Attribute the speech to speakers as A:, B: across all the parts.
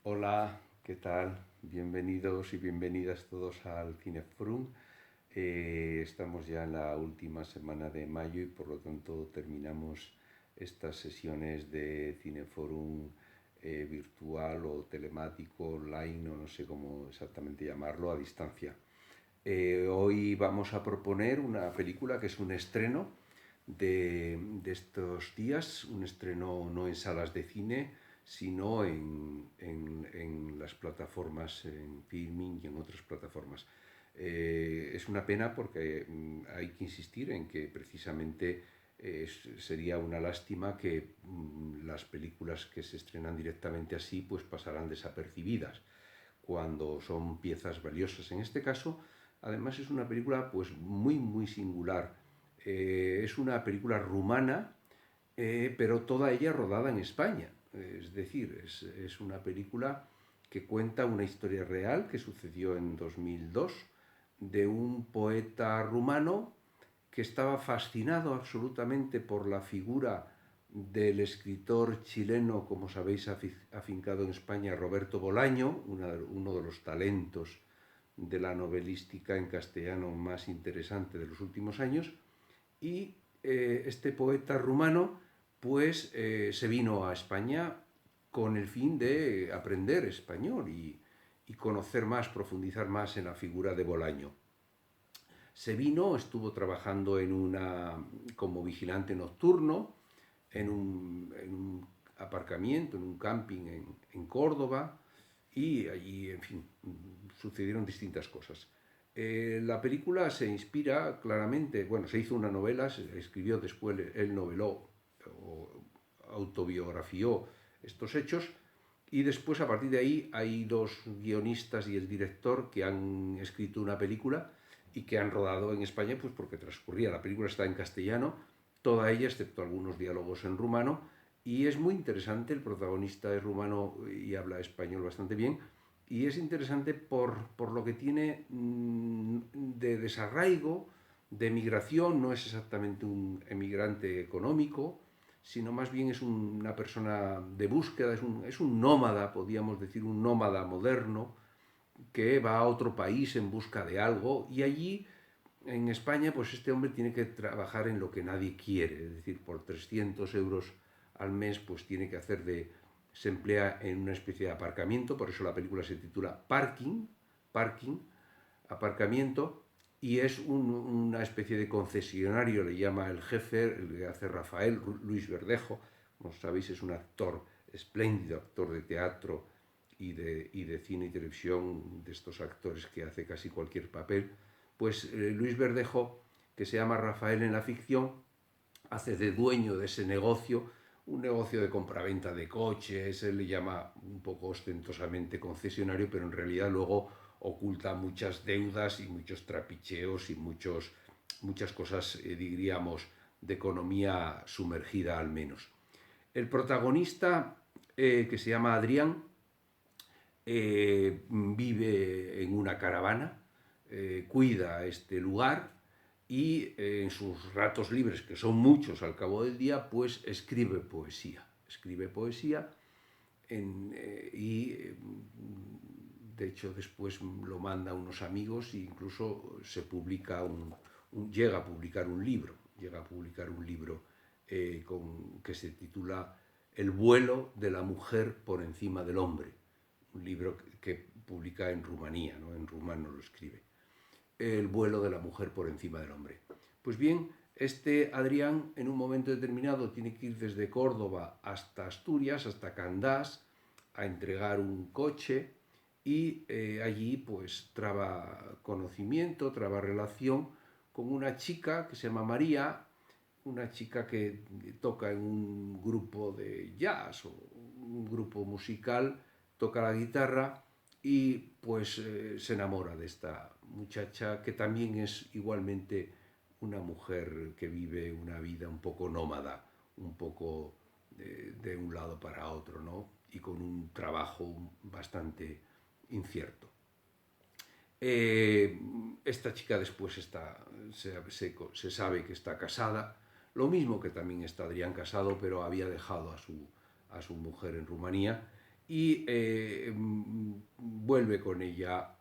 A: Hola, ¿qué tal? Bienvenidos y bienvenidas todos al Cineforum. Estamos ya en la última semana de mayo y por lo tanto terminamos estas sesiones de Cineforum virtual o telemático, online o no sé cómo exactamente llamarlo, a distancia. Hoy vamos a proponer una película que es un estreno de estos días, un estreno no en salas de cine, sino en las plataformas, en Filming y en otras plataformas. Es una pena porque hay que insistir en que precisamente sería una lástima que las películas que se estrenan directamente así pues pasarán desapercibidas cuando son piezas valiosas. En este caso, además es una película pues muy singular. Es una película rumana, pero toda ella rodada en España. Es decir, es una película que cuenta una historia real que sucedió en 2002 de un poeta rumano que estaba fascinado absolutamente por la figura del escritor chileno, como sabéis, afincado en España, Roberto Bolaño, uno de los talentos de la novelística en castellano más interesante de los últimos años, y este poeta rumano pues se vino a España con el fin de aprender español y conocer más, profundizar más en la figura de Bolaño. Se vino, estuvo trabajando como vigilante nocturno en un aparcamiento, en un camping en Córdoba, y allí, en fin, sucedieron distintas cosas. La película se inspira claramente, bueno, se hizo una novela, se escribió después, él noveló o autobiografió estos hechos, y después a partir de ahí hay dos guionistas y el director que han escrito una película y que han rodado en España, pues porque transcurría, la película está en castellano, toda ella, excepto algunos diálogos en rumano, y es muy interesante. El protagonista es rumano y habla español bastante bien, y es interesante por lo que tiene de desarraigo, de migración. No es exactamente un emigrante económico, sino más bien es una persona de búsqueda, es un nómada, podríamos decir, un nómada moderno, que va a otro país en busca de algo, y allí en España pues este hombre tiene que trabajar en lo que nadie quiere, es decir, por 300 euros al mes pues tiene que hacer se emplea en una especie de aparcamiento, por eso la película se titula Parking, aparcamiento, y es una especie de concesionario, le llama el jefe, el que hace Rafael, Luis Verdejo, como sabéis es un actor, espléndido actor de teatro y de cine y televisión, de estos actores que hace casi cualquier papel. Pues Luis Verdejo, que se llama Rafael en la ficción, hace de dueño de ese negocio, un negocio de compraventa de coches. Él le llama un poco ostentosamente concesionario, pero en realidad luego oculta muchas deudas y muchos trapicheos y muchas cosas, diríamos, de economía sumergida al menos. El protagonista, que se llama Adrián, vive en una caravana, cuida este lugar y en sus ratos libres, que son muchos al cabo del día, pues escribe poesía. Escribe poesía y de hecho después lo manda a unos amigos e incluso llega a publicar un libro, que se titula El vuelo de la mujer por encima del hombre, un libro que publica en Rumanía, ¿no? En rumano lo escribe. El vuelo de la mujer por encima del hombre. Pues bien, este Adrián en un momento determinado tiene que ir desde Córdoba hasta Asturias, hasta Candás, a entregar un coche, y allí pues traba conocimiento, traba relación con una chica que se llama María, una chica que toca en un grupo de jazz o un grupo musical, toca la guitarra, y pues se enamora de esta muchacha, que también es igualmente una mujer que vive una vida un poco nómada, un poco de un lado para otro, ¿no? Y con un trabajo bastante incierto. Esta chica después se sabe que está casada, lo mismo que también está Adrián casado, pero había dejado a su mujer en Rumanía, y vuelve con ella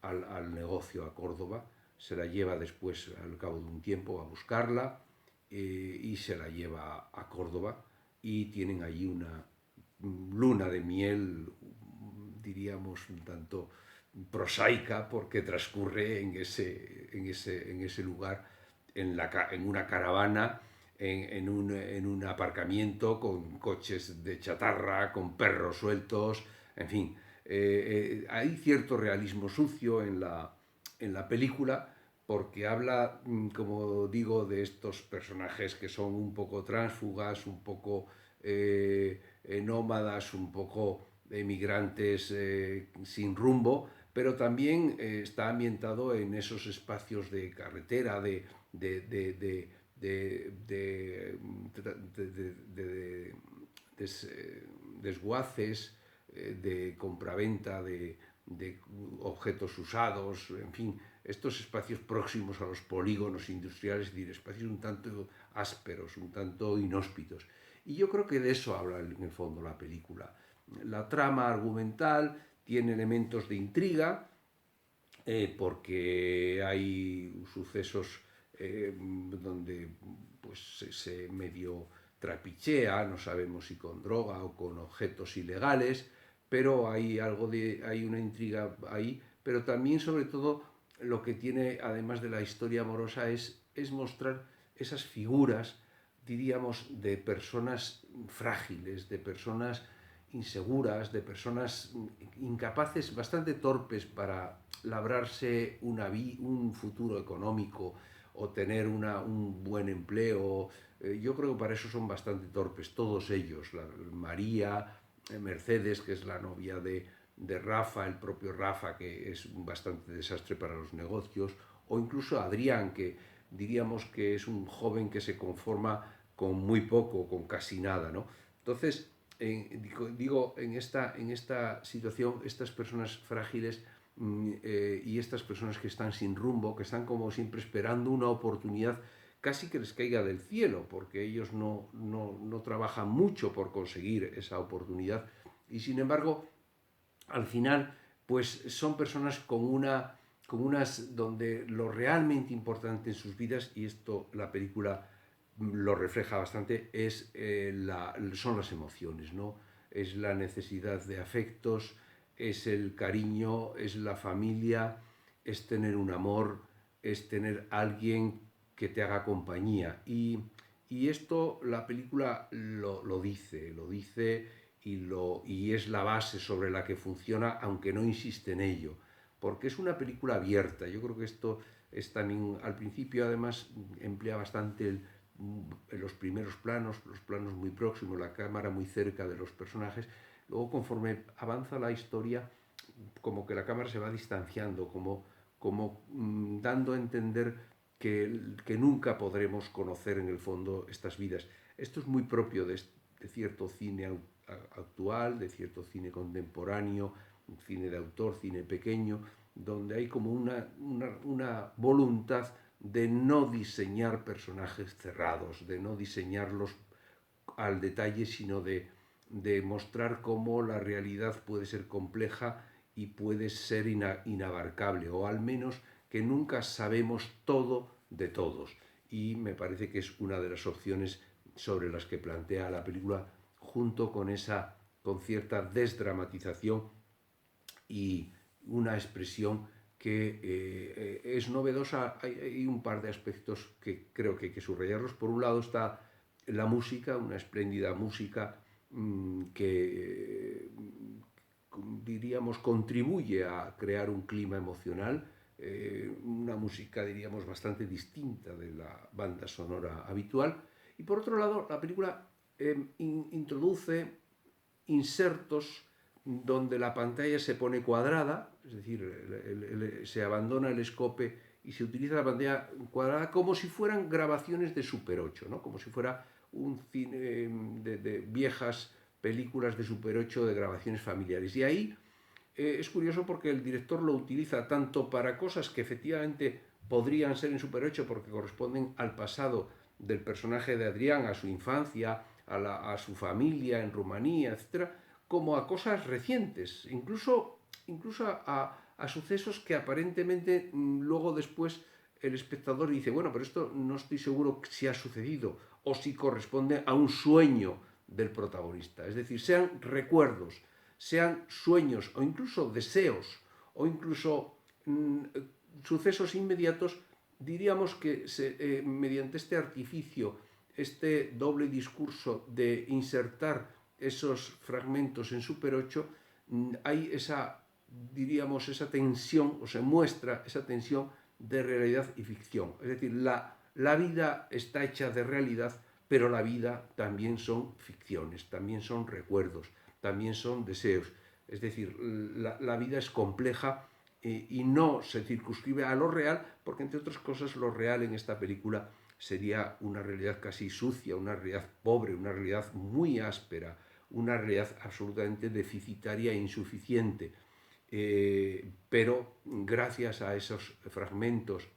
A: al negocio, a Córdoba. Se la lleva después, al cabo de un tiempo, a buscarla, y se la lleva a Córdoba y tienen allí una luna de miel, diríamos, un tanto prosaica, porque transcurre en ese lugar, en una caravana, en un aparcamiento con coches de chatarra, con perros sueltos, en fin. Hay cierto realismo sucio en la película, porque habla, como digo, de estos personajes que son un poco tránsfugas, un poco nómadas, un poco emigrantes sin rumbo, pero también está ambientado en esos espacios de carretera, de, de, de, de, de, de desguaces, de compraventa de objetos usados, en fin, estos espacios próximos a los polígonos industriales, es decir, espacios un tanto ásperos, un tanto inhóspitos. Y yo creo que de eso habla en el fondo la película. La trama argumental tiene elementos de intriga, porque hay sucesos donde pues, se medio trapichea, no sabemos si con droga o con objetos ilegales, pero hay una intriga ahí, pero también sobre todo lo que tiene, además de la historia amorosa, es mostrar esas figuras, diríamos, de personas frágiles, de personas inseguras, de personas incapaces, bastante torpes para labrarse un futuro económico o tener un buen empleo. Yo creo que para eso son bastante torpes, todos ellos. María, Mercedes, que es la novia de Rafa, el propio Rafa, que es un bastante desastre para los negocios, o incluso Adrián, que diríamos que es un joven que se conforma con muy poco, con casi nada, ¿no? Entonces, digo, en esta situación, estas personas frágiles y estas personas que están sin rumbo, que están como siempre esperando una oportunidad casi que les caiga del cielo, porque ellos no trabajan mucho por conseguir esa oportunidad, y sin embargo, al final, pues son personas con unas donde lo realmente importante en sus vidas, y esto la película lo refleja bastante, son las emociones, ¿no? Es la necesidad de afectos, es el cariño, es la familia, es tener un amor, es tener alguien que te haga compañía. Y esto la película lo dice y es la base sobre la que funciona, aunque no insiste en ello, porque es una película abierta. Yo creo que esto es también, al principio además, emplea bastante en los primeros planos, los planos muy próximos, la cámara muy cerca de los personajes. Luego, conforme avanza la historia, como que la cámara se va distanciando, como dando a entender que nunca podremos conocer en el fondo estas vidas. Esto es muy propio de cierto cine actual, de cierto cine contemporáneo, cine de autor, cine pequeño, donde hay como una voluntad de no diseñar personajes cerrados, de no diseñarlos al detalle, sino de mostrar cómo la realidad puede ser compleja y puede ser inabarcable, o al menos que nunca sabemos todo de todos. Y me parece que es una de las opciones sobre las que plantea la película, junto con cierta desdramatización y una expresión que es novedosa. Hay un par de aspectos que creo que hay que subrayarlos. Por un lado está la música, una espléndida música que diríamos contribuye a crear un clima emocional, una música diríamos bastante distinta de la banda sonora habitual. Y por otro lado, la película introduce insertos donde la pantalla se pone cuadrada, es decir, se abandona el escope y se utiliza la pantalla cuadrada como si fueran grabaciones de Super 8, ¿no? Como si fuera un cine de viejas películas de Super 8 de grabaciones familiares. Y ahí es curioso porque el director lo utiliza tanto para cosas que efectivamente podrían ser en Super 8 porque corresponden al pasado del personaje de Adrián, a su infancia, a su familia en Rumanía, etcétera, como a cosas recientes, incluso a sucesos que aparentemente luego después el espectador dice, bueno, pero esto no estoy seguro si ha sucedido o si corresponde a un sueño del protagonista. Es decir, sean recuerdos, sean sueños o incluso deseos o incluso sucesos inmediatos, diríamos que mediante este artificio, este doble discurso de insertar esos fragmentos en Super 8, hay esa, diríamos, esa tensión, o se muestra esa tensión de realidad y ficción. Es decir, la vida está hecha de realidad, pero la vida también son ficciones, también son recuerdos, también son deseos. Es decir, la vida es compleja y no se circunscribe a lo real, porque entre otras cosas lo real en esta película sería una realidad casi sucia, una realidad pobre, una realidad muy áspera, una realidad absolutamente deficitaria e insuficiente. Pero gracias a esos fragmentos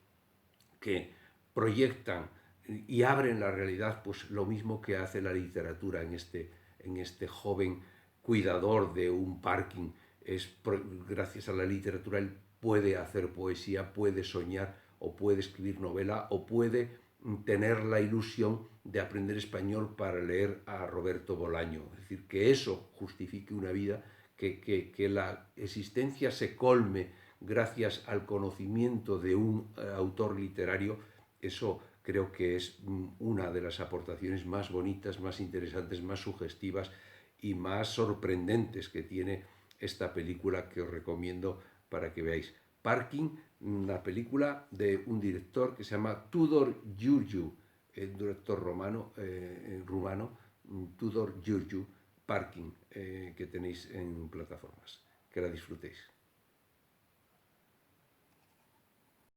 A: que proyectan y abren la realidad, pues lo mismo que hace la literatura en este joven cuidador de un parking, gracias a la literatura él puede hacer poesía, puede soñar o puede escribir novela o puede tener la ilusión de aprender español para leer a Roberto Bolaño. Es decir, que eso justifique una vida, que la existencia se colme gracias al conocimiento de un autor literario, eso creo que es una de las aportaciones más bonitas, más interesantes, más sugestivas y más sorprendentes que tiene esta película, que os recomiendo para que veáis. Parking, una película de un director que se llama Tudor Giurgiu, el director rumano, Tudor Giurgiu, Parking, que tenéis en plataformas. Que la disfrutéis.